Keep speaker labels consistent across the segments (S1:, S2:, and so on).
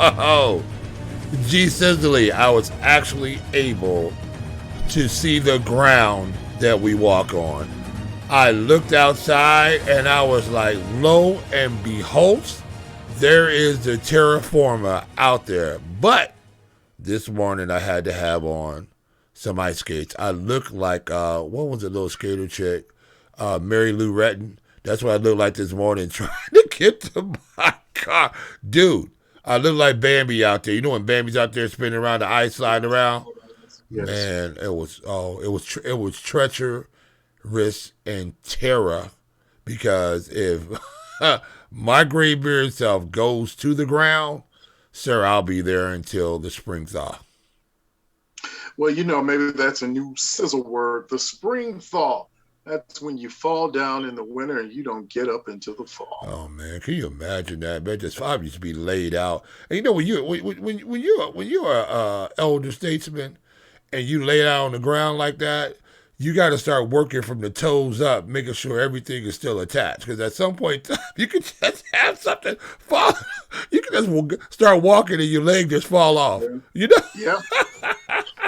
S1: Oh, SIZZLE, I was actually able to see the ground that we walk on. I looked outside and I was like, lo and behold, there is the terra firma out there. But this morning I had to have on some ice skates. I looked like, what was the little skater chick? Mary Lou Retton. That's what I looked like this morning trying to get to my car. Dude, I look like Bambi out there. You know when Bambi's out there spinning around the ice, sliding around?
S2: Yes.
S1: Man, it was treacherous and terror because if my gray beard self goes to the ground, sir, I'll be there until the spring thaw.
S2: Well, maybe that's a new sizzle word, the spring thaw. That's when you fall down in the winter and you don't get up until the fall.
S1: Oh man, can you imagine that? Man, just I used to be laid out. And when you're a elder statesman and you lay out on the ground like that, you got to start working from the toes up, making sure everything is still attached. Because at some point, you can just have something fall. You can just start walking and your leg just fall off.
S2: Yeah.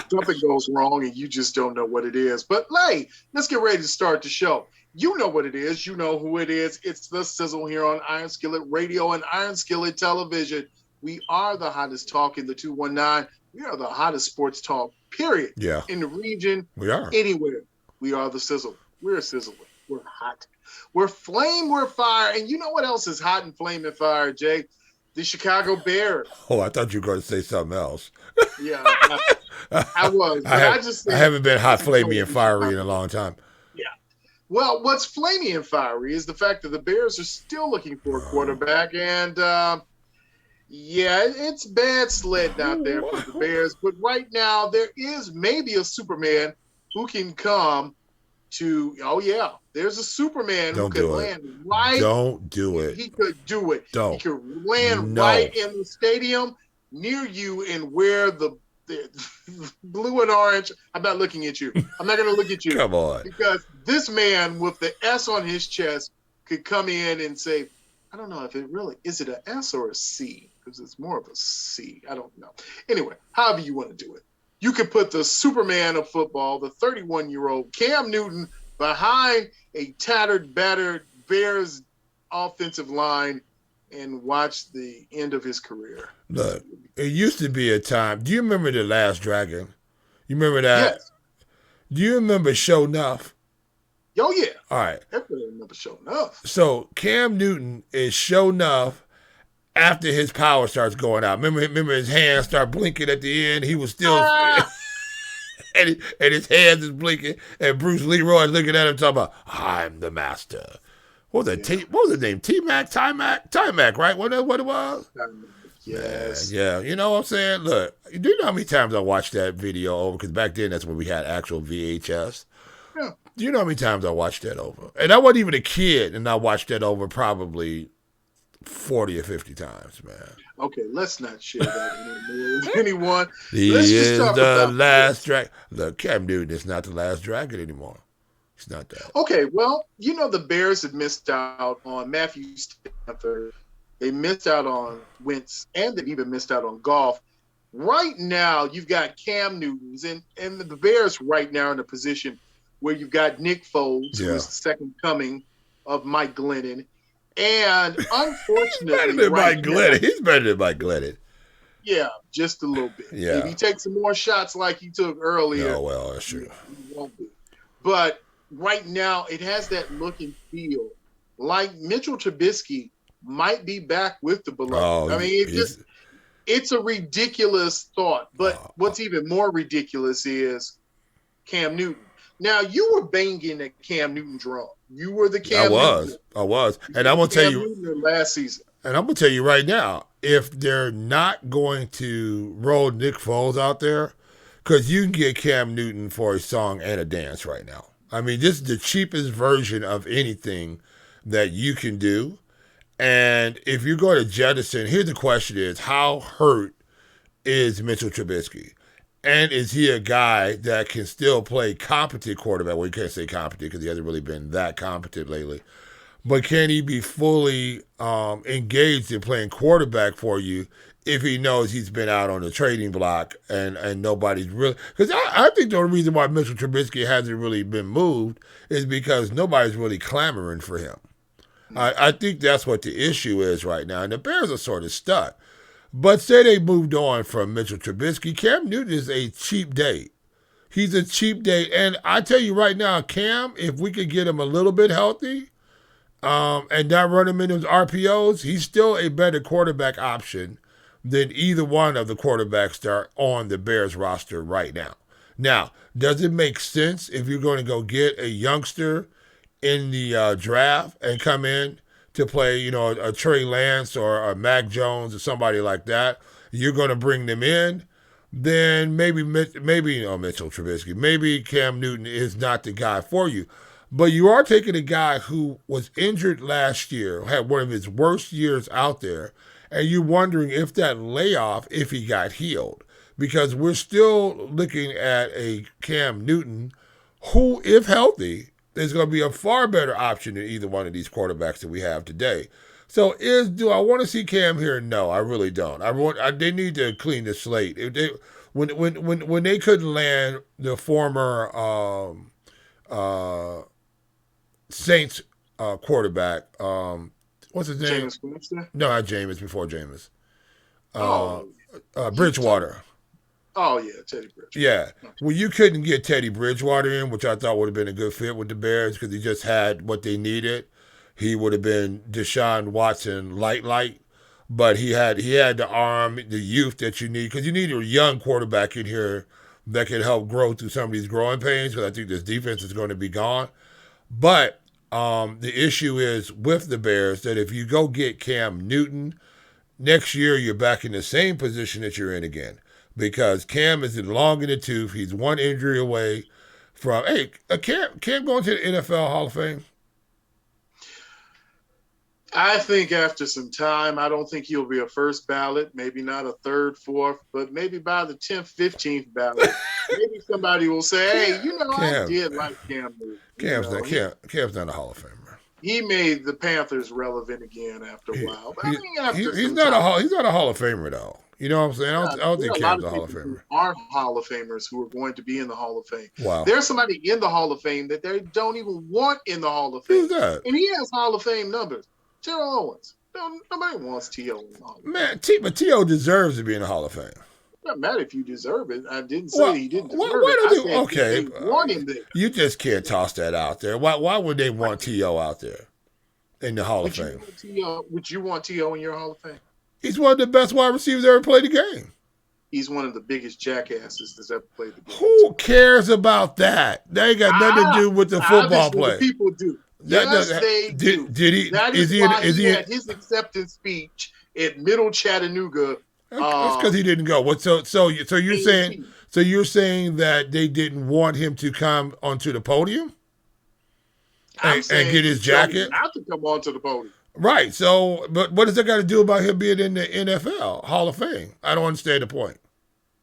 S2: Something goes wrong and you just don't know what it is. But hey, let's get ready to start the show. You know what it is. You know who it is. It's the Sizzle here on Iron Skillet Radio and Iron Skillet Television. We are the hottest talk in the 219. We are the hottest sports talk, period.
S1: Yeah.
S2: In the region.
S1: We are.
S2: Anywhere. We are the Sizzle. We're sizzling. We're hot. We're flame. We're fire. And you know what else is hot and flame and fire, Jay? The Chicago Bears.
S1: Oh, I thought you were going to say something else.
S2: Yeah, I was.
S1: I haven't been hot, flamey, and fiery in a long time.
S2: Yeah. Well, what's flamey and fiery is the fact that the Bears are still looking for a quarterback. And, it's bad sledding out there for the Bears. But right now, there is maybe a Superman who can come to, there's a Superman who could land right.
S1: Don't do it.
S2: He could do it.
S1: Don't.
S2: He could land right in the stadium near you and wear the blue and orange. I'm not looking at you. I'm not going to look at you.
S1: Come on.
S2: Because this man with the S on his chest could come in and say, I don't know if it really, is it an S or a C? Because it's more of a C. I don't know. Anyway, however you want to do it. You could put the Superman of football, the 31-year-old Cam Newton, behind a tattered, battered Bears offensive line and watch the end of his career.
S1: Look, it used to be a time. Do you remember The Last Dragon? You remember that?
S2: Yes.
S1: Do you remember Show Enough?
S2: Oh, yeah.
S1: All right.
S2: Everybody remember Show Enough.
S1: So Cam Newton is Show Enough after his power starts going out. Remember his hands start blinking at the end? He was still... and his hands is blinking, and Bruce Leroy is looking at him talking about, I'm the master. What was that? What was his name? T-Mac? T-Mac, right? What it was?
S2: Yes.
S1: Yeah. You know what I'm saying? Look, do you know how many times I watched that video over? Because back then, that's when we had actual VHS.
S2: Yeah.
S1: Do you know how many times I watched that over? And I wasn't even a kid, and I watched that over probably 40 or 50 times, man.
S2: Okay, let's not share that anymore with anyone.
S1: He
S2: let's
S1: is
S2: just talk
S1: the
S2: about
S1: last dragon. Look, Cam Newton is not the last dragon anymore. It's not that.
S2: Okay, well, the Bears have missed out on Matthew Stafford. They missed out on Wentz, and they even missed out on Goff. Right now, you've got Cam Newton's, and the Bears right now are in a position where you've got Nick Foles, who is the second coming of Mike Glennon. And unfortunately,
S1: better than Mike Glennon. He's better than Mike Glennon.
S2: Yeah, just a little bit.
S1: Yeah.
S2: If he takes some more shots like he took earlier,
S1: oh well, that's true.
S2: He won't be. But right now, it has that look and feel like Mitchell Trubisky might be back with the Beloved.
S1: Oh,
S2: I mean, it's a ridiculous thought. But what's even more ridiculous is Cam Newton. Now, you were banging the Cam Newton drum. You were the Cam Newton.
S1: I was. And I'm going to tell
S2: you last season.
S1: And I'm going to tell you right now, if they're not going to roll Nick Foles out there, because you can get Cam Newton for a song and a dance right now. I mean, this is the cheapest version of anything that you can do. And if you go to jettison, here's the question is, how hurt is Mitchell Trubisky? And is he a guy that can still play competent quarterback? Well, you can't say competent because he hasn't really been that competent lately. But can he be fully engaged in playing quarterback for you if he knows he's been out on the trading block and nobody's really, because I think the only reason why Mitchell Trubisky hasn't really been moved is because nobody's really clamoring for him. I think that's what the issue is right now, and the Bears are sort of stuck. But say they moved on from Mitchell Trubisky, Cam Newton is a cheap date. He's a cheap date, and I tell you right now, Cam, if we could get him a little bit healthy, and not run him in those RPOs, he's still a better quarterback option than either one of the quarterbacks that are on the Bears roster right now. Now, does it make sense if you're going to go get a youngster in the draft and come in to play, a Trey Lance or a Mac Jones or somebody like that? You're going to bring them in? Then maybe Mitchell Trubisky, maybe Cam Newton is not the guy for you. But you are taking a guy who was injured last year, had one of his worst years out there, and you're wondering if that layoff, if he got healed. Because we're still looking at a Cam Newton who, if healthy, is going to be a far better option than either one of these quarterbacks that we have today. So do I want to see Cam here? No, I really don't. They need to clean the slate. When they couldn't land the former Saints quarterback, what's his name?
S2: Jameis Winston?
S1: No, not Jameis. Before Jameis. Bridgewater.
S2: Oh, yeah, Teddy Bridgewater.
S1: Yeah. Well, you couldn't get Teddy Bridgewater in, which I thought would have been a good fit with the Bears because he just had what they needed. He would have been Deshaun Watson light, but he had the arm, the youth that you need, because you need a young quarterback in here that can help grow through some of these growing pains, because I think this defense is going to be gone. But the issue is with the Bears that if you go get Cam Newton, next year you're back in the same position that you're in again, because Cam is long in the tooth. He's one injury away from, Cam going to the NFL Hall of Fame?
S2: I think after some time, I don't think he'll be a first ballot, maybe not a third, fourth, but maybe by the 10th, 15th ballot, maybe somebody will say, hey, I did like Cam Newton.
S1: Cam's not a Hall of Famer.
S2: He made the Panthers relevant again after a while. But
S1: he's not a Hall of Famer, though. You know what I'm saying? I don't think Cam's a Hall of Famer.
S2: Are Hall of Famers who are going to be in the Hall of Fame.
S1: Wow.
S2: There's somebody in the Hall of Fame that they don't even want in the Hall of Fame.
S1: Who's that?
S2: And he has Hall of Fame numbers. Terrell Owens. Nobody wants T.O. in the Hall of Fame.
S1: Man, but T.O. deserves to be in the Hall of Fame.
S2: It doesn't matter if you deserve it. I didn't say he didn't deserve it. They want him there.
S1: You just can't toss that out there. Why would they want T.O. out there in the Hall of Fame?
S2: Would you want T.O. in your Hall of Fame?
S1: He's one of the best wide receivers ever played the game.
S2: He's one of the biggest jackasses that's ever played the game.
S1: Who cares about that? That ain't got nothing to do with the football play.
S2: People do. They do.
S1: Did he?
S2: That is why he had his acceptance speech at Middle Chattanooga.
S1: That's because he didn't go. So you're saying that they didn't want him to come onto the podium and get his jacket?
S2: Not to come onto the podium.
S1: Right. So, but what does that got to do about him being in the NFL Hall of Fame? I don't understand the point.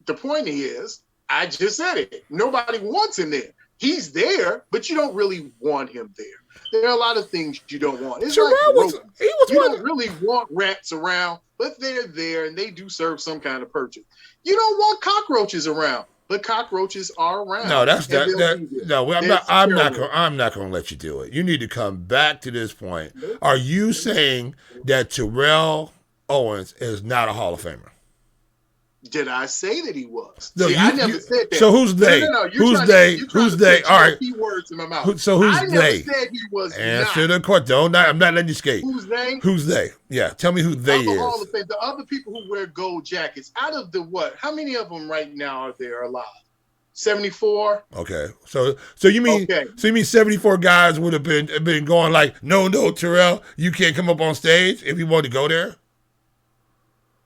S2: The point is, I just said it. Nobody wants him there. He's there, but you don't really want him there. There are a lot of things you don't want. It's like rodents. You don't really want rats around, but they're there and they do serve some kind of purpose. You don't want cockroaches around, but cockroaches are around.
S1: No, I'm not going to let you do it. You need to come back to this point. Are you saying that Terrell Owens is not a Hall of Famer?
S2: Did I say that he was?
S1: No,
S2: I never said that.
S1: So who's they?
S2: No,
S1: who's they? Who's they? All right.
S2: Words in my mouth.
S1: So who's they?
S2: I never said he was.
S1: Answer the question. I'm not letting you skate.
S2: Who's they?
S1: Who's they? Yeah, tell me who they is.
S2: The other people who wear gold jackets. Out of the what? How many of them right now are there alive? 74.
S1: Okay. So you mean 74 guys would have been going like, no, Terrell, you can't come up on stage if you want to go there?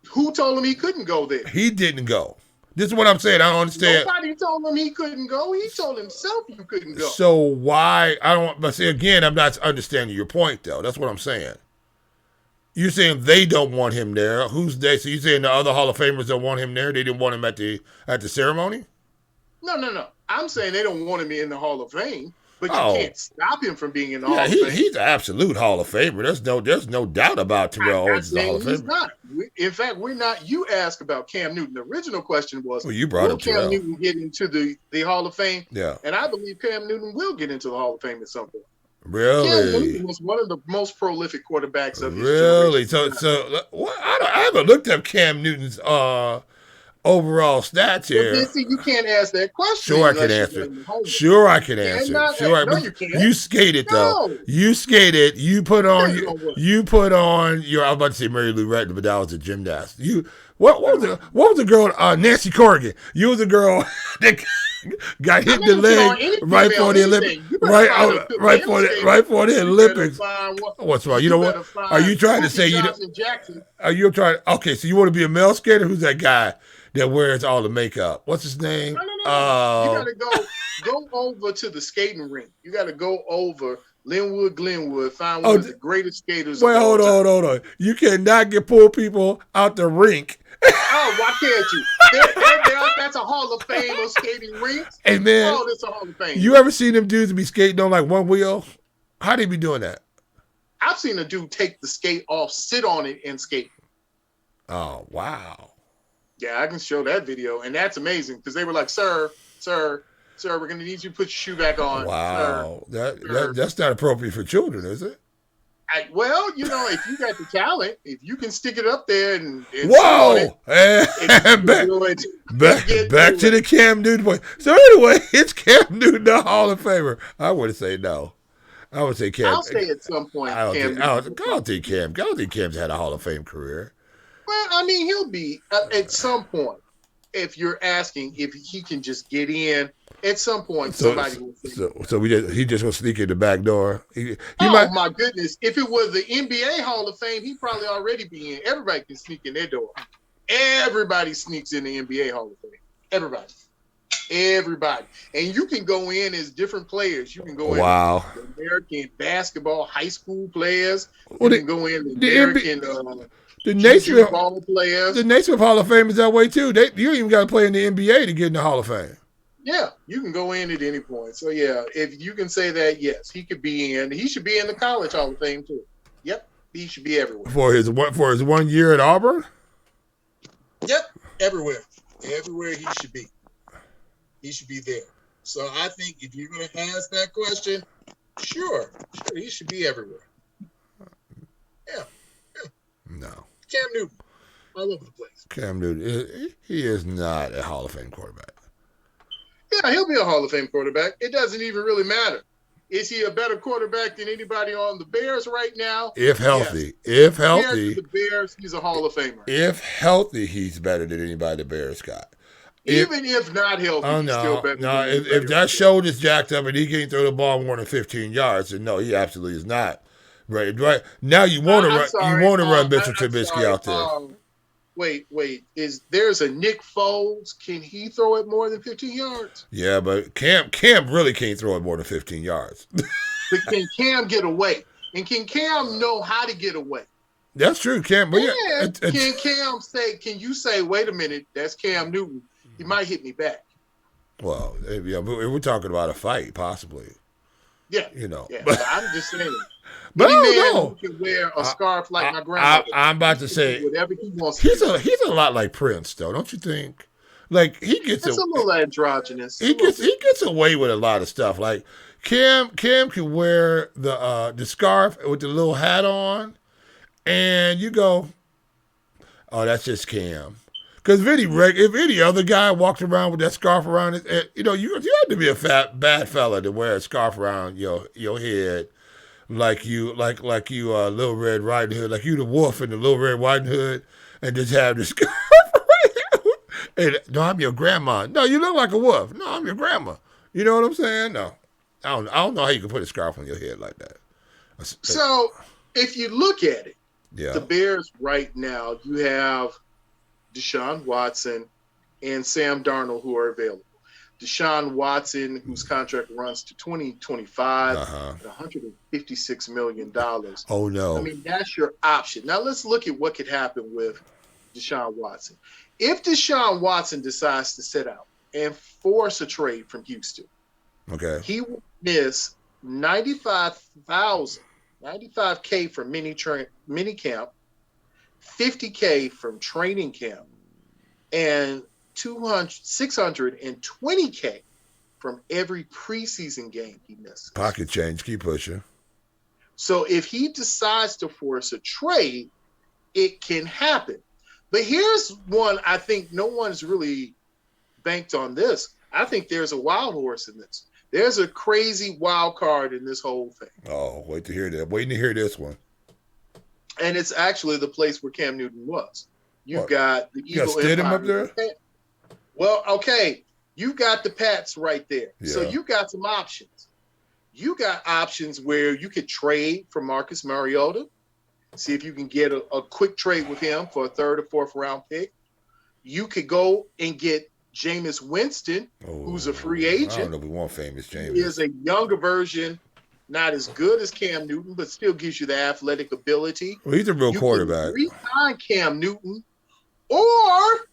S2: Who told him he couldn't go there?
S1: He didn't go. This is what I'm saying. I don't understand.
S2: Nobody told him he couldn't go. He told himself you couldn't go.
S1: So why? But see, again, I'm not understanding your point, though. That's what I'm saying. You're saying they don't want him there. Who's they? So you're saying the other Hall of Famers don't want him there? They didn't want him at the ceremony?
S2: No. I'm saying they don't want him in the Hall of Fame, but you
S1: Oh,
S2: can't stop him from being in the
S1: yeah,
S2: Hall of Fame.
S1: he's an absolute Hall of Famer. There's no doubt about Terrell
S2: I'm not
S1: Owens is a Hall
S2: saying
S1: of
S2: he's
S1: Famer.
S2: not. In fact, we're not. You asked about Cam Newton. The original question was,
S1: Well, you brought
S2: will
S1: up
S2: Cam
S1: Terrell.
S2: Newton get into the Hall of Fame?
S1: Yeah,
S2: And I believe Cam Newton will get into the Hall of Fame at some point. Cam
S1: really,
S2: Newton was one of the most prolific quarterbacks of his
S1: really.
S2: generation.
S1: So what? I haven't looked up Cam Newton's overall stats
S2: Well, then
S1: here.
S2: see, you can't ask that question
S1: Sure, I can
S2: unless you're
S1: answer it.
S2: doing your homework.
S1: Sure, I can
S2: You
S1: answer it.
S2: cannot.
S1: Sure,
S2: No, you can't.
S1: you skated though.
S2: No.
S1: You skated. You put on
S2: Depends on what.
S1: you put on your. I was about to say Mary Lou Retton, but that was a gymnast. What was the girl? Nancy Corrigan. You was a girl that got hit in the leg right for the Olympics. Right for the Olympics. What's wrong? You know what? Are you trying to say you? Are you trying? Okay, so you want to be a male skater? Who's that guy that wears all the makeup? What's his name?
S2: No. You gotta go over to the skating rink. You gotta go over Glenwood, find one of the greatest skaters.
S1: Wait, hold on. You cannot get poor people out the rink.
S2: Oh, why can't you? That's a Hall of Fame of skating rinks.
S1: Hey man,
S2: oh, that's a Hall of Fame.
S1: You ever seen them dudes be skating on like one wheel? How they be doing that?
S2: I've seen a dude take the skate off, sit on it, and skate.
S1: Oh wow.
S2: Yeah, I can show that video, and that's amazing because they were like, "Sir, we're gonna need you to put your shoe back on."
S1: Wow, that's not appropriate for children, is it?
S2: Well, if you got the talent, if you can stick it up there and
S1: whoa, back to the Cam Newton point. So anyway, it's Cam Newton, the Hall of Famer. I would say no. I would say Cam.
S2: I'll say at some point.
S1: I don't think Cam's had a Hall of Fame career.
S2: Well, I mean, he'll be at some point. If you're asking if he can just get in, at some point somebody will say.
S1: So he just will sneak in the back door.
S2: My goodness! If it was the NBA Hall of Fame, he'd probably already be in. Everybody can sneak in their door. Everybody sneaks in the NBA Hall of Fame. Everybody, and you can go in as different players. You can go in as American basketball high school players. You can go in as American.
S1: The
S2: Naismith
S1: Hall of Fame is that way too. You don't even got to play in the NBA to get in the Hall of Fame.
S2: Yeah, you can go in at any point. So yeah, if you can say that, yes, he could be in. He should be in the College Hall of Fame too. Yep, he should be everywhere.
S1: For his 1 year at Auburn.
S2: Yep, everywhere he should be. He should be there. So I think if you're going to ask that question, sure, he should be everywhere. Yeah.
S1: No.
S2: Cam Newton, all over the place.
S1: Cam Newton, he is not a Hall of Fame quarterback.
S2: Yeah, he'll be a Hall of Fame quarterback. It doesn't even really matter. Is he a better quarterback than anybody on the Bears right now?
S1: If healthy.
S2: Yes. The Bears, he's a Hall of Famer.
S1: If healthy, he's better than anybody the Bears got.
S2: Even if not healthy, he's still better.
S1: No, if that shoulder's jacked up and he can't throw the ball more than 15 yards, then no, he absolutely is not. Right. Now you want to run Mitchell Trubisky out there.
S2: Wait. There's a Nick Foles. Can he throw it more than 15 yards?
S1: Yeah, but Cam really can't throw it more than 15 yards.
S2: But can Cam get away? And can Cam know how to get away?
S1: That's true, Cam. But
S2: can you say, wait a minute, that's Cam Newton. He might hit me back.
S1: Well, yeah, we're talking about a fight, possibly.
S2: Yeah.
S1: Yeah,
S2: but I'm just saying.
S1: But
S2: any man who can wear a scarf like my grandmother.
S1: I'm about to say
S2: whatever he wants.
S1: He's a lot like Prince, though, don't you think? Like he gets
S2: a little androgynous.
S1: He gets away with a lot of stuff. Like Cam can wear the scarf with the little hat on, and you go, oh, that's just Cam. Because if any other guy walked around with that scarf around it, you have to be a bad fella to wear a scarf around your head. Like you, Little Red Riding Hood, like you the wolf in the Little Red Riding Hood, and just have this scarf around. And no, I'm your grandma. No, you look like a wolf. No, I'm your grandma. You know what I'm saying? No, I don't know how you can put a scarf on your head like that.
S2: So if you look at it, the Bears right now, you have Deshaun Watson and Sam Darnold who are available. Deshaun Watson, whose contract runs to 2025 at $156 million.
S1: Oh, no.
S2: I mean, that's your option. Now, let's look at what could happen with Deshaun Watson. If Deshaun Watson decides to sit out and force a trade from Houston, he will miss 95,000, 95K from mini camp, 50K from training camp, and 620K from every preseason game he misses.
S1: Pocket change, keep pushing.
S2: So if he decides to force a trade, it can happen. But here's one I think no one's really banked on this. I think there's a wild horse in this. There's a crazy wild card in this whole thing.
S1: Oh, wait to hear that. Waiting to hear this one.
S2: And it's actually the place where Cam Newton was. You've got the Eagle
S1: Empire up there?
S2: Well, okay. You got the Pats right there. Yeah. So you got some options. You got options where you could trade for Marcus Mariota. See if you can get a quick trade with him for a third or fourth round pick. You could go and get Jameis Winston, who's a free agent.
S1: I don't know if we want famous Jameis.
S2: He is a younger version, not as good as Cam Newton, but still gives you the athletic ability.
S1: Well, he's a real quarterback.
S2: You can re-sign Cam Newton, or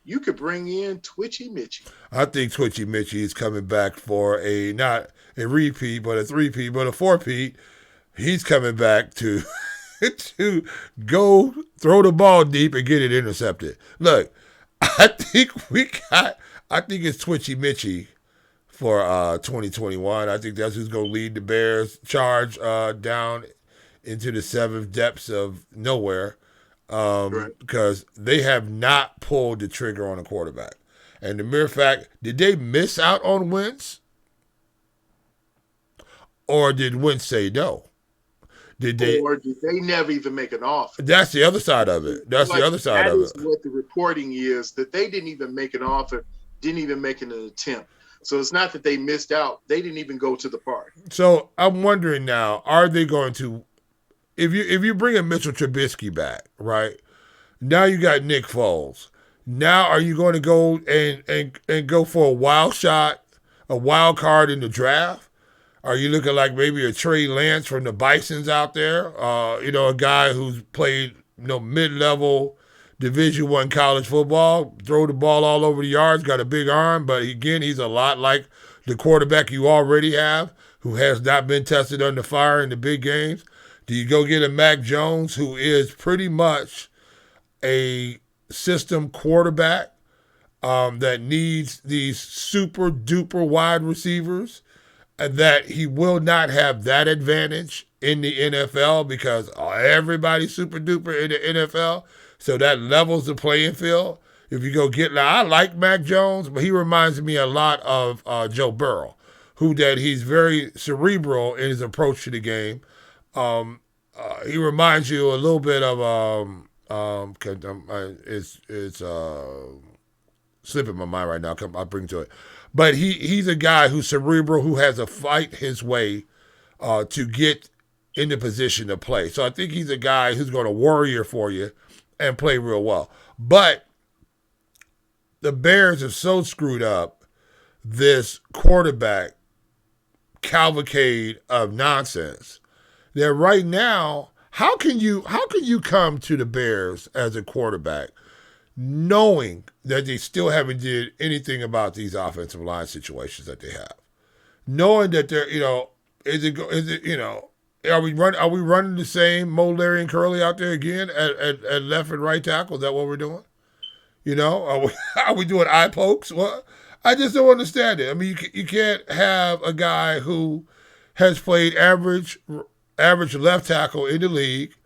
S2: you could bring in Twitchy Mitchie.
S1: I think Twitchy Mitchie is coming back for not a repeat, but a three-peat, but a four-peat. He's coming back to go throw the ball deep and get it intercepted. Look, I think it's Twitchy Mitchie for 2021. I think that's who's going to lead the Bears charge down into the seventh depths of nowhere because they have not pulled the trigger on a quarterback. And the mere fact, did they miss out on Wentz? Or did Wentz say no?
S2: Or did they never even make an offer?
S1: That's the other side of it. That is
S2: what the reporting is, that they didn't even make an offer, didn't even make an attempt. So it's not that they missed out. They didn't even go to the party.
S1: So I'm wondering now, are they going to, if you bring a Mitchell Trubisky back, right? Now you got Nick Foles. Now are you going to go and go for a wild shot, a wild card in the draft? Are you looking like maybe a Trey Lance from the Bisons out there? A guy who's played, mid-level Division I college football, throw the ball all over the yards, got a big arm, but again, he's a lot like the quarterback you already have, who has not been tested under fire in the big games. Do you go get a Mac Jones, who is pretty much a system quarterback that needs these super duper wide receivers? And that he will not have that advantage in the NFL because everybody's super duper in the NFL. So that levels the playing field. If you go get, I like Mac Jones, but he reminds me a lot of Joe Burrow, he's very cerebral in his approach to the game. He reminds you a little bit of, it's slipping my mind right now. I'll bring to it. But he's a guy who's cerebral, who has to fight his way to get in the position to play. So I think he's a guy who's going to warrior for you and play real well. But the Bears have so screwed up this quarterback cavalcade of nonsense that right now, how can you come to the Bears as a quarterback knowing that they still haven't did anything about these offensive line situations that they have, knowing that they're, are we running the same Mo, Larry, and Curly out there again at left and right tackle? Is that what we're doing? Are we doing eye pokes? Well, I just don't understand it. I mean, you can't have a guy who has played average left tackle in the league,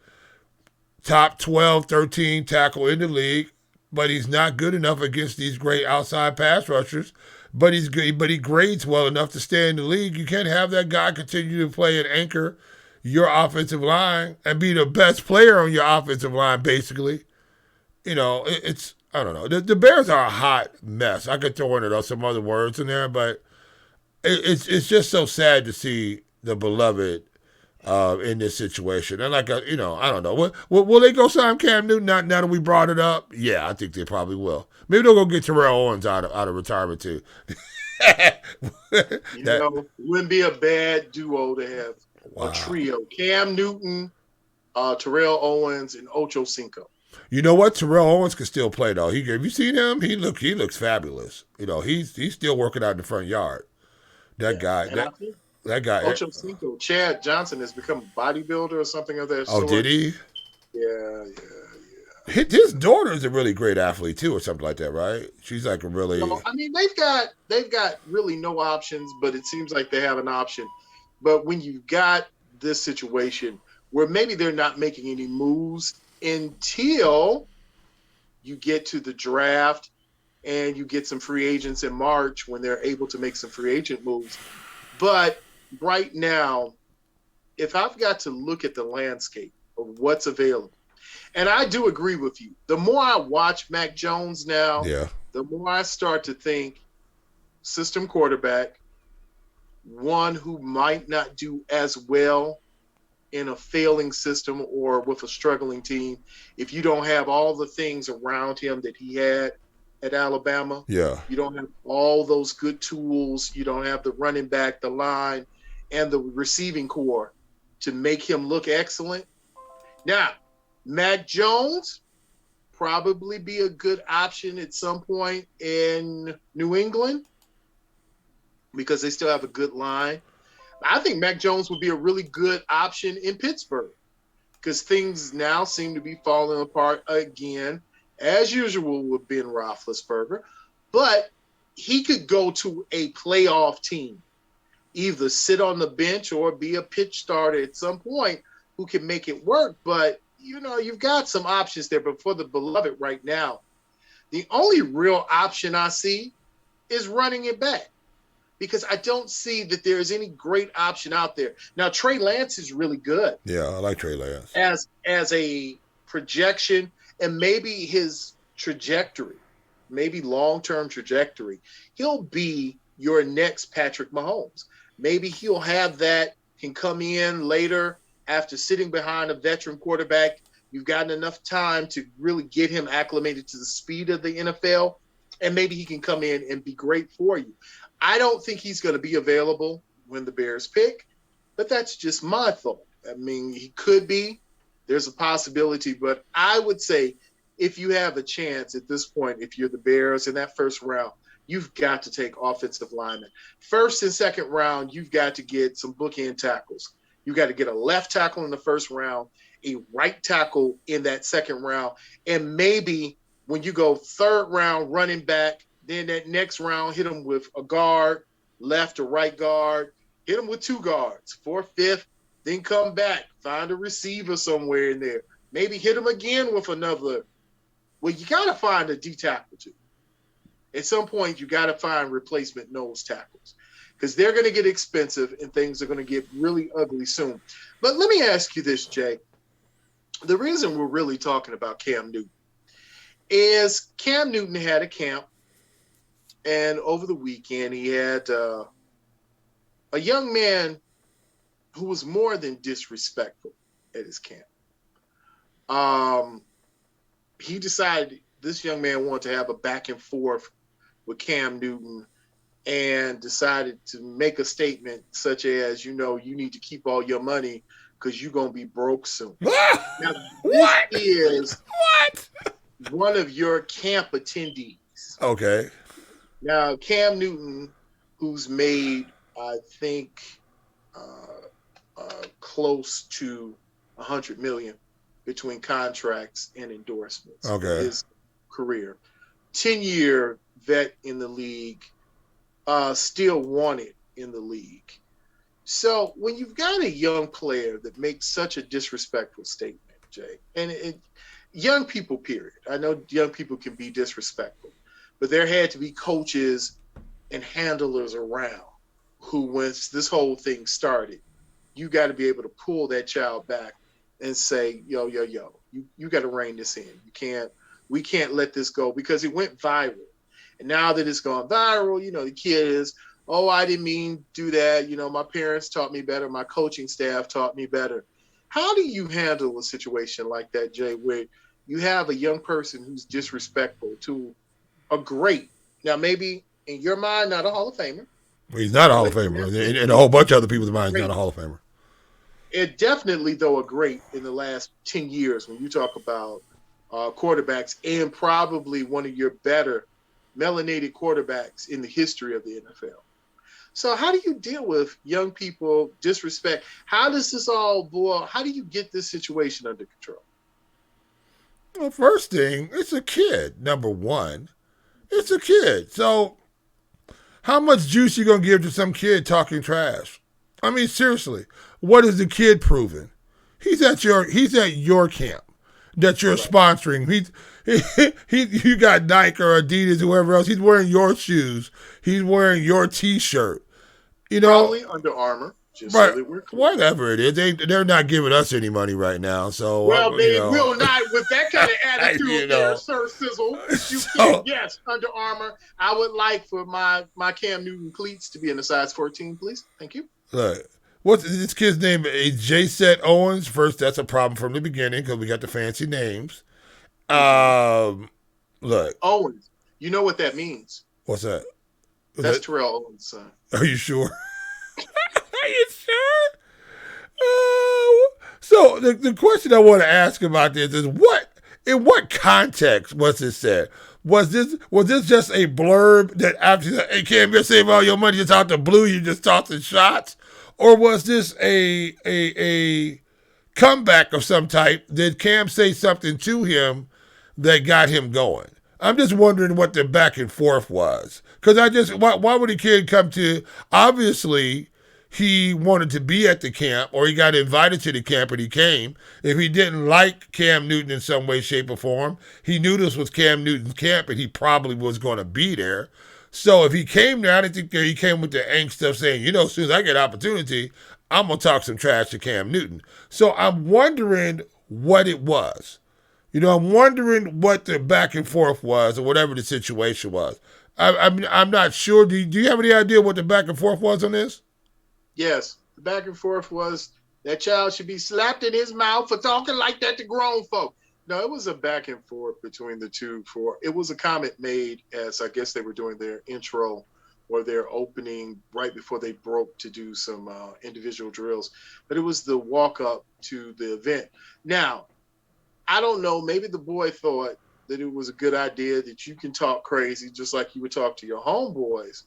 S1: top 12, 13 tackle in the league, but he's not good enough against these great outside pass rushers. But he's good, but he grades well enough to stay in the league. You can't have that guy continue to play and anchor your offensive line and be the best player on your offensive line, basically. It's I don't know. The Bears are a hot mess. I could throw in some other words in there, but it's just so sad to see the beloved in this situation. And I don't know. Will they go sign Cam Newton now that we brought it up? Yeah, I think they probably will. Maybe they'll go get Terrell Owens out of retirement too.
S2: Wouldn't be a bad duo to have. Wow. A trio: Cam Newton, Terrell Owens, and Ocho Cinco.
S1: You know what? Terrell Owens can still play though. Have you seen him? He looks fabulous. He's still working out in the front yard. That
S2: Yeah,
S1: guy,
S2: and I think
S1: that guy.
S2: Ocho Cinco, Chad Johnson, has become a bodybuilder or something of that
S1: Oh, did
S2: sort.
S1: he?
S2: Yeah, yeah.
S1: His daughter is a really great athlete too, or something like that, right? She's like a really.
S2: No, I mean they've got really no options, but it seems like they have an option. But when you've got this situation where maybe they're not making any moves until you get to the draft and you get some free agents in March when they're able to make some free agent moves. But right now, if I've got to look at the landscape of what's available, and I do agree with you, the more I watch Mac Jones now,
S1: Yeah.
S2: the more I start to think system quarterback, one who might not do as well in a failing system or with a struggling team if you don't have all the things around him that he had at Alabama.
S1: Yeah.
S2: You don't have all those good tools. You don't have the running back, the line, and the receiving core to make him look excellent. Now, Mac Jones probably be a good option at some point in New England because they still have a good line. I think Mac Jones would be a really good option in Pittsburgh because things now seem to be falling apart again, as usual with Ben Roethlisberger. But he could go to a playoff team, either sit on the bench or be a pitch starter at some point who can make it work. But, you've got some options there. But for the beloved right now, the only real option I see is running it back, because I don't see that there's any great option out there. Now, Trey Lance is really good
S1: Yeah, I like Trey Lance.
S2: as a projection, and maybe his trajectory, maybe long-term trajectory, he'll be your next Patrick Mahomes. Maybe he'll have that, can come in later after sitting behind a veteran quarterback. You've gotten enough time to really get him acclimated to the speed of the NFL, and maybe he can come in and be great for you. I don't think he's going to be available when the Bears pick, but that's just my thought. I mean, he could be. There's a possibility, but I would say if you have a chance at this point, if you're the Bears in that first round, you've got to take offensive linemen. First and second round, you've got to get some bookend tackles. You've got to get a left tackle in the first round, a right tackle in that second round, and maybe when you go third round running back, then that next round hit them with a guard, left or right guard, hit them with two guards, fourth, fifth, then come back, find a receiver somewhere in there. Maybe hit them again with another. Well, you got to find a D tackle too. At some point, you got to find replacement nose tackles because they're going to get expensive and things are going to get really ugly soon. But let me ask you this, Jay. The reason we're really talking about Cam Newton is Cam Newton had a camp, and over the weekend he had a young man who was more than disrespectful at his camp. He decided this young man wanted to have a back and forth with Cam Newton and decided to make a statement such as, you need to keep all your money because you're going to be broke soon. Now,
S1: What?
S2: this is
S1: What?
S2: one of your camp attendees.
S1: Okay.
S2: Now, Cam Newton, who's made, I think, close to $100 million between contracts and endorsements in his career. 10-year vet in the league, still wanted in the league. So when you've got a young player that makes such a disrespectful statement, Jay, and young people, period. I know young people can be disrespectful, but there had to be coaches and handlers around who, once this whole thing started, you got to be able to pull that child back and say, yo, you got to rein this in. We can't let this go because it went viral. And now that it's gone viral, the kid is, oh, I didn't mean to do that. My parents taught me better. My coaching staff taught me better. How do you handle a situation like that, Jay, where you have a young person who's disrespectful to a great, now maybe in your mind, not a Hall of Famer.
S1: He's not a Hall of Famer. And a whole bunch of other people's minds, he's not a Hall of Famer.
S2: It definitely, though, a great in the last 10 years when you talk about quarterbacks, and probably one of your better melanated quarterbacks in the history of the NFL. So how do you deal with young people disrespect? How does this all boil? How do you get this situation under control?
S1: Well, first thing, it's a kid. Number one, it's a kid. So how much juice you gonna give to some kid talking trash? I mean, seriously, what is the kid proving? He's at your camp that you're
S2: Right.
S1: sponsoring. You got Nike or Adidas, whoever else. He's wearing your shoes. He's wearing your T-shirt. You know,
S2: Probably Under Armour, just so
S1: but
S2: that we're clear.
S1: whatever it is, they're not giving us any money right now. So
S2: Well,
S1: you
S2: they
S1: know,
S2: will not with that kind of
S1: you
S2: attitude there,
S1: know.
S2: Sir Sizzle. You can't.
S1: So
S2: Yes, Under Armour. I would like for my Cam Newton cleats to be in a size 14, please. Thank you.
S1: look, what's this kid's name? J. Set Owens. First, that's a problem from the beginning because we got the fancy names.
S2: Mm-hmm.
S1: Um, look,
S2: Owens. You know what that means?
S1: what's that?
S2: That's Terrell Owens' son.
S1: Are you sure? Are you sure? So the question I want to ask about this is in what context was this said? Was this just a blurb that after hey Cam, you're saving all your money just out the blue, you just tossing shots? Or was this a comeback of some type? Did Cam say something to him that got him going? I'm just wondering what the back and forth was. Because why would a kid come to, obviously, he wanted to be at the camp or he got invited to the camp and he came. If he didn't like Cam Newton in some way, shape, or form, he knew this was Cam Newton's camp and he probably was going to be there. So if he came there, I didn't think that he came with the angst of saying, as soon as I get opportunity, I'm going to talk some trash to Cam Newton. So I'm wondering what it was. I'm wondering what the back and forth was or whatever the situation was. I'm not sure. Do you have any idea what the back and forth was on this?
S2: Yes, the back and forth was that child should be slapped in his mouth for talking like that to grown folk. No, it was a back and forth between the two. It was a comment made as I guess they were doing their intro or their opening right before they broke to do some individual drills. But it was the walk up to the event. Now, I don't know. Maybe the boy thought that it was a good idea that you can talk crazy just like you would talk to your homeboys.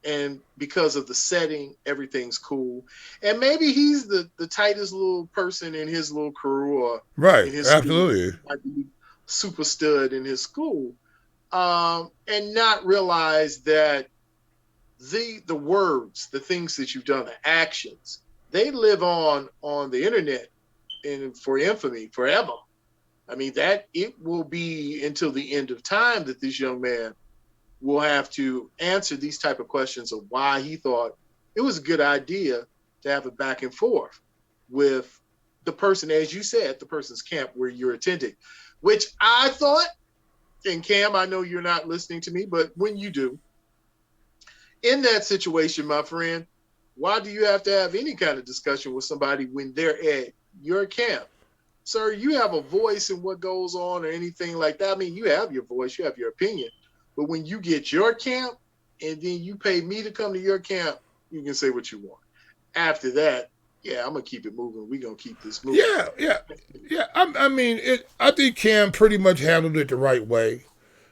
S2: And because of the setting, everything's cool. And maybe he's the tightest little person in his little crew or
S1: Right,
S2: in his
S1: absolutely.
S2: school, might be super stud in his school. And not realize that the words, the things that you've done, the actions, they live on the internet and for infamy forever. I mean, that it will be until the end of time that this young man will have to answer these type of questions of why he thought it was a good idea to have a back and forth with the person, as you said, the person's camp where you're attending, which I thought, and Cam, I know you're not listening to me, but when you do, in that situation, my friend, why do you have to have any kind of discussion with somebody when they're at your camp? Sir, you have a voice in what goes on or anything like that. I mean, you have your voice, you have your opinion. But when you get your camp and then you pay me to come to your camp, you can say what you want. After that, yeah, I'm going to keep it moving. We're going to keep this moving.
S1: Yeah. I think Cam pretty much handled it the right way.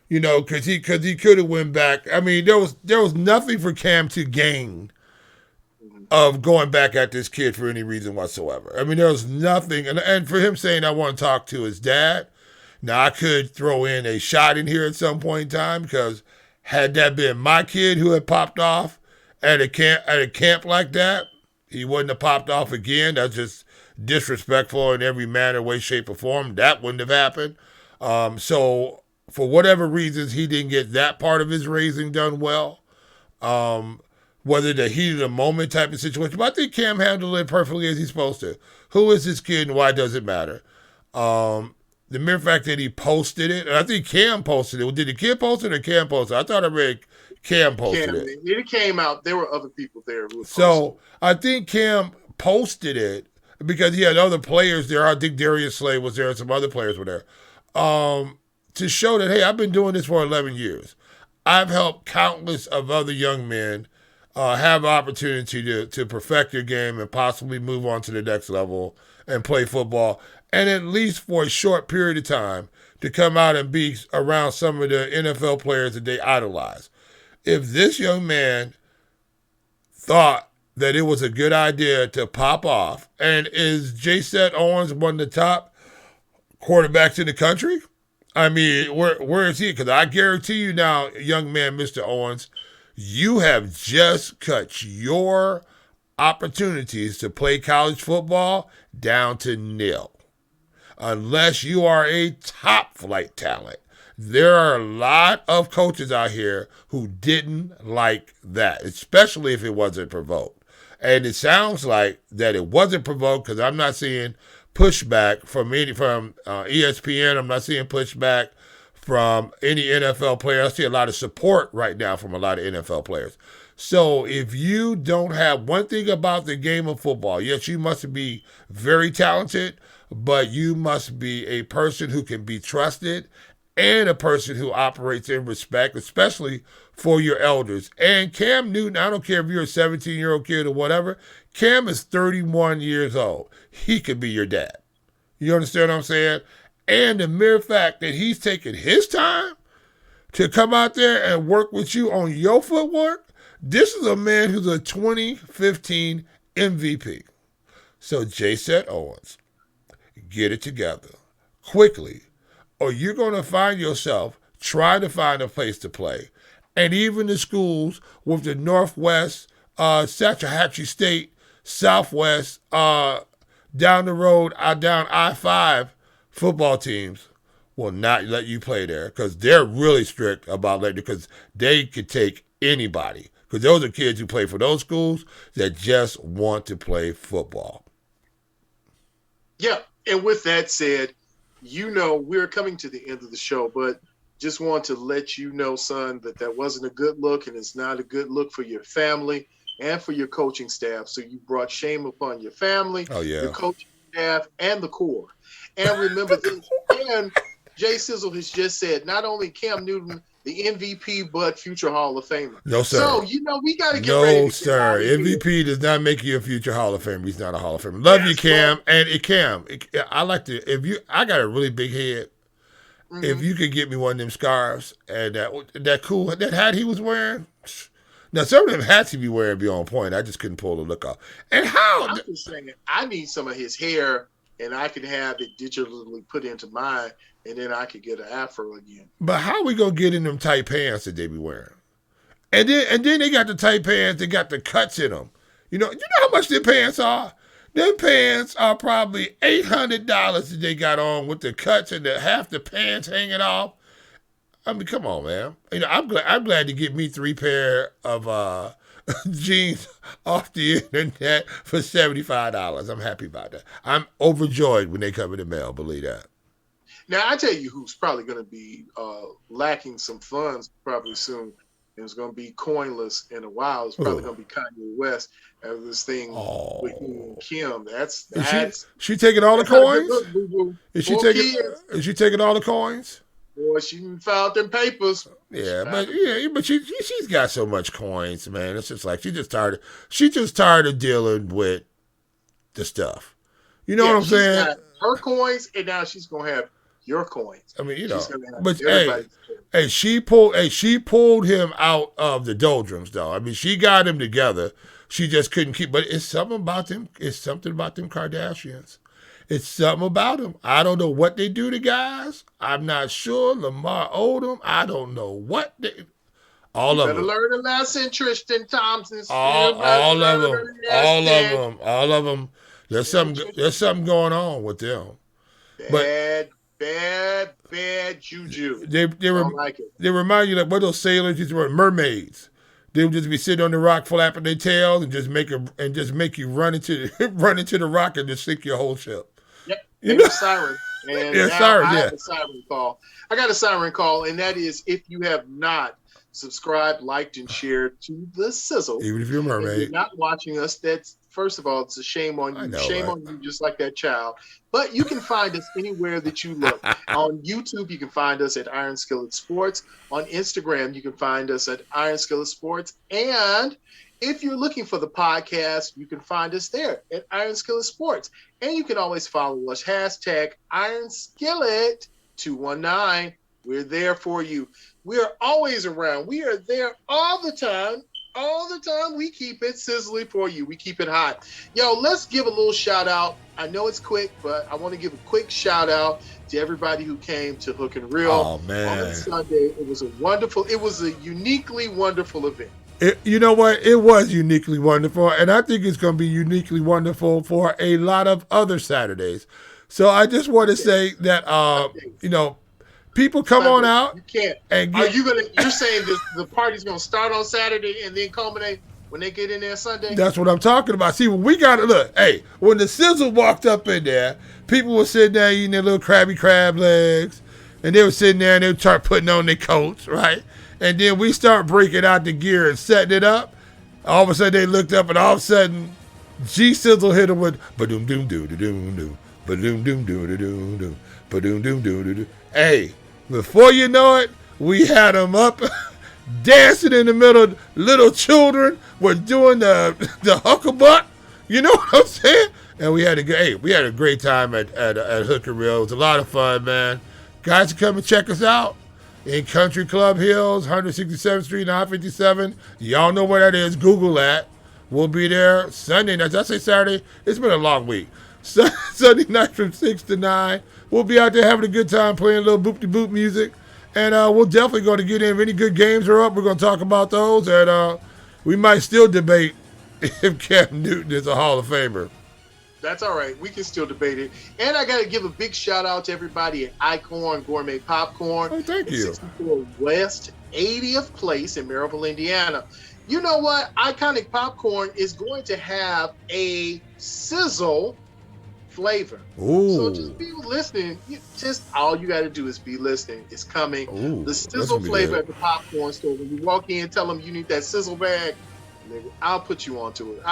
S1: Because he could have went back. I mean, there was nothing for Cam to gain of going back at this kid for any reason whatsoever. I mean, there was nothing, and for him saying I want to talk to his dad. Now I could throw in a shot in here at some point in time because had that been my kid who had popped off at a camp like that, he wouldn't have popped off again. That's just disrespectful in every manner, way, shape, or form. That wouldn't have happened. So for whatever reasons, he didn't get that part of his raising done well. Whether the heat of the moment type of situation. But I think Cam handled it perfectly as he's supposed to. Who is this kid and why does it matter? The mere fact that he posted it, and I think Cam posted it. Did the kid post it or Cam posted it? I thought I read Cam posted it.
S2: It came out. There were other people there who
S1: So I think Cam posted it because he had other players there. I think Darius Slay was there and some other players were there. To show that, hey, I've been doing this for 11 years. I've helped countless of other young men have opportunity to perfect your game and possibly move on to the next level and play football. And at least for a short period of time to come out and be around some of the NFL players that they idolize. If this young man thought that it was a good idea to pop off. And is J-Set Owens one of the top quarterbacks in the country? I mean, where is he? Because I guarantee you now, young man, Mr. Owens, you have just cut your opportunities to play college football down to nil. Unless you are a top flight talent. There are a lot of coaches out here who didn't like that, especially if it wasn't provoked. And it sounds like that it wasn't provoked because I'm not seeing pushback from ESPN. I'm not seeing pushback from any NFL player. I see a lot of support right now from a lot of NFL players. So if you don't have one thing about the game of football, yes, you must be very talented, but you must be a person who can be trusted and a person who operates in respect, especially for your elders. And Cam Newton, I don't care if you're a 17-year-old kid or whatever, Cam is 31 years old. He could be your dad. You understand what I'm saying? And the mere fact that he's taking his time to come out there and work with you on your footwork, this is a man who's a 2015 MVP. So J-Set Owens, get it together quickly, or you're going to find yourself trying to find a place to play. And even the schools with the Northwest, Satchahatchee State, Southwest, down the road, down I-5 football teams will not let you play there because they're really strict about letting, because they could take anybody. Because those are kids who play for those schools that just want to play football.
S2: Yeah, and with that said, we're coming to the end of the show, but just want to let you know, son, that wasn't a good look, and it's not a good look for your family and for your coaching staff. So you brought shame upon your family, your coaching staff, and the core. And remember this, and Jay Sizzle has just said, not only Cam Newton, the MVP, but future Hall of Famer.
S1: No, sir.
S2: So, we got to get ready.
S1: No, sir. MVP does not make you a future Hall of Famer. He's not a Hall of Famer. Love you, Cam. And Cam, I like to, I got a really big head. Mm-hmm. If you could get me one of them scarves and that hat he was wearing. Now, some of them hats he be wearing be on point. I just couldn't pull the look off. And how?
S2: I'm just saying, I need some of his hair, and I could have it digitally put into mine, and then I could get an afro again.
S1: But how we gonna get in them tight pants that they be wearing? And then they got the tight pants, they got the cuts in them. You know how much their pants are? Them pants are probably $800 that they got on with the cuts and half the pants hanging off. I mean, come on, man. I'm glad to get me 3 pair of jeans off the internet for $75. I'm happy about that. I'm overjoyed when they come in the mail. Believe that.
S2: Now, I tell you who's probably going to be lacking some funds probably soon. And it's going to be coinless in a while. It's probably going to be Kanye West of this thing with Kim. That's
S1: she taking all the coins? Is she taking all the coins?
S2: Boy, she filed them papers.
S1: Yeah, but she's got so much coins, man. It's just like she's just tired of dealing with the stuff. You know what I'm saying?
S2: Got her coins, and now she's gonna have your coins.
S1: I mean, but she pulled him out of the doldrums, though. I mean, she got him together. She just couldn't keep. But it's something about them. It's something about them Kardashians. It's something about them. I don't know what they do to guys. I'm not sure. Lamar Odom. I don't know what they. All of them.
S2: Better learn a lesson, Tristan Thompson.
S1: All of them. There's something going on with them.
S2: Bad juju. They like it.
S1: They remind you like what those sailors used to wear, mermaids. They would just be sitting on the rock flapping their tails and just make you run into the rock and just sink your whole ship.
S2: Yep. Siren. And
S1: siren.
S2: I have a siren call. I got a siren call, and that is if you have not subscribed, liked, and shared to the Sizzle.
S1: Even if you're a mermaid.
S2: If you're not watching us, that's first of all, it's a shame on you. Shame on you, just like that child. But you can find us anywhere that you look. On YouTube, you can find us at Iron Skillet Sports. On Instagram, you can find us at Iron Skillet Sports. And if you're looking for the podcast, you can find us there at Iron Skillet Sports. And you can always follow us, hashtag Iron Skillet 219. We're there for you. We are always around. We are there all the time. all the time. We keep it sizzly for you. We keep it hot. Yo, let's give a little shout out. I know it's quick, but I want to give a quick shout out to everybody who came to Hook and Reel on Sunday. It was a uniquely wonderful event.
S1: You know what? It was uniquely wonderful, and I think it's going to be uniquely wonderful for a lot of other Saturdays. So I just want to say that, people come on out.
S2: You can't. You're saying the party's going to start on Saturday and then culminate when they get in there Sunday?
S1: That's what I'm talking about. See, when we got to look, hey, when the SIZZLE walked up in there, people were sitting there eating their little Krabby Krab legs, and they were sitting there and they would start putting on their coats, right? And then we start breaking out the gear and setting it up. All of a sudden they looked up, and all of a sudden SKILLET hit them with ba-doom doom doo doo doom doo, ba-doom doom doo doo doom doo, ba-doom doom doo doo doo. Hey, before you know it, we had them up dancing in the middle. Little children were doing the huckabuck. You know what I'm saying? And we had a great time at Hook and Reel. It was a lot of fun, man. Guys, come and check us out in Country Club Hills, 167th Street, and I-57. Y'all know where that is. Google that. We'll be there Sunday night. Did I say Saturday? It's been a long week. Sunday night from 6 to 9. We'll be out there having a good time playing a little boop-de-boop music. And we're definitely going to get in. If any good games are up, we're going to talk about those. And we might still debate if Cam Newton is a Hall of Famer.
S2: That's all right. We can still debate it. And I got to give a big shout out to everybody at Icorn Gourmet Popcorn.
S1: Oh, thank you.
S2: 64 West 80th Place in Maryville, Indiana. You know what? Iconic Popcorn is going to have a SIZZLE flavor.
S1: Ooh.
S2: So just be listening. Just all you got to do is be listening. It's coming.
S1: Ooh,
S2: the SIZZLE flavor at the popcorn store. When you walk in, tell them you need that SIZZLE bag. I'll put you onto it.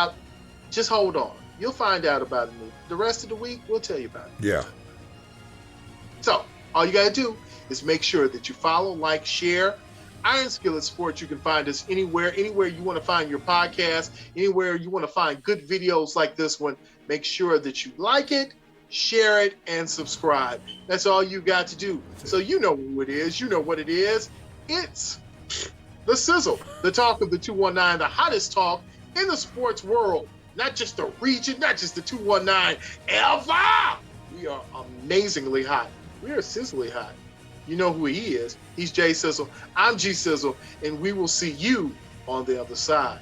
S2: Just hold on. You'll find out about it. The rest of the week, we'll tell you about it.
S1: Yeah.
S2: So all you got to do is make sure that you follow, like, share. Iron Skillet Sports, you can find us anywhere you want to find your podcast, anywhere you want to find good videos like this one. Make sure that you like it, share it, and subscribe. That's all you got to do. So you know who it is. You know what it is. It's the SIZZLE, the talk of the 219, the hottest talk in the sports world. Not just the region, not just the 219, ever. We are amazingly hot. We are sizzly hot. You know who he is. He's J Sizzle. I'm G Sizzle, and we will see you on the other side.